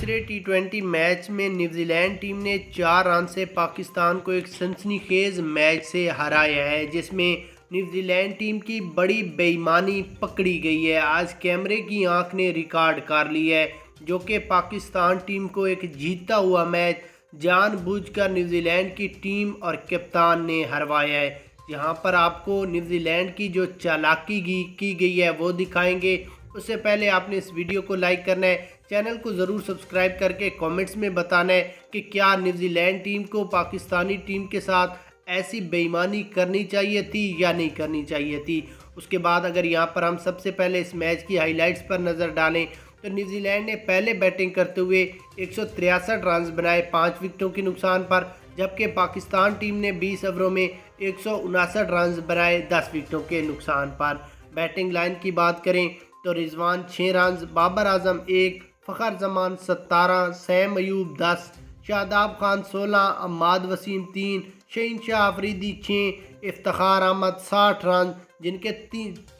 तीसरे टी20 मैच में New Zealand team ने 4 रन से पाकिस्तान को एक सनसनीखेज मैच से हराया है, जिसमें न्यूजीलैंड टीम की बड़ी बेईमानी पकड़ी गई है। आज कैमरे की आंख ने रिकॉर्ड कर लिया है, जो कि पाकिस्तान टीम को एक जीता हुआ मैच जानबूझकर न्यूजीलैंड की टीम और कप्तान ने हरवाया है। यहाँ पर आपको न्यूजीलैंड की जो चालाकी की गई है वो दिखाएंगे। उससे पहले आपने इस वीडियो को लाइक करना है, चैनल को ज़रूर सब्सक्राइब करके कमेंट्स में बताना है कि क्या न्यूजीलैंड टीम को पाकिस्तानी टीम के साथ ऐसी बेईमानी करनी चाहिए थी या नहीं करनी चाहिए थी। उसके बाद अगर यहाँ पर हम सबसे पहले इस मैच की हाइलाइट्स पर नज़र डालें तो न्यूजीलैंड ने पहले बैटिंग करते हुए 163 रन बनाए 5 विकेटों के नुकसान पर, जबकि पाकिस्तान टीम ने 20 ओवरों में 159 रन बनाए 10 विकेटों के नुकसान पर। बैटिंग लाइन की बात करें तो Rizwan 6 run, Babar Azam 1, Fakhar Zaman 17, Sam Ayub 10, Shadab Khan 16, Ammad Wasim 3, शहीनशाह Afridi 6, Iftikhar Ahmad 60 run, जिनके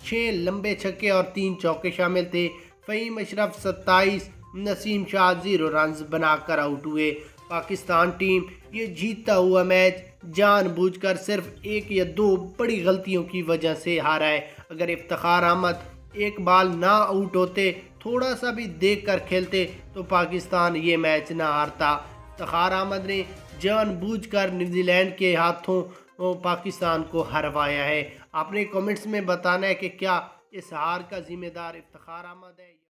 6 लंबे छक्के और 3 चौके शामिल थे। फ़हीम अशरफ 27, नसीम शाह 0 रन बनाकर आउट हुए। पाकिस्तान टीम ये जीतता हुआ मैच जानबूझकर सिर्फ 1 या 2 बड़ी गलतियों की वजह से हारा है। अगर इफ्तिखार अहमद एक बाल ना आउट होते, थोड़ा सा भी देख कर खेलते, तो पाकिस्तान ये मैच ना हारता। इफ्तिखार अहमद ने जानबूझकर न्यूजीलैंड के हाथों पाकिस्तान को हरवाया है। आपने कमेंट्स में बताना है कि क्या इस हार का जिम्मेदार इफ्तिखार अहमद है।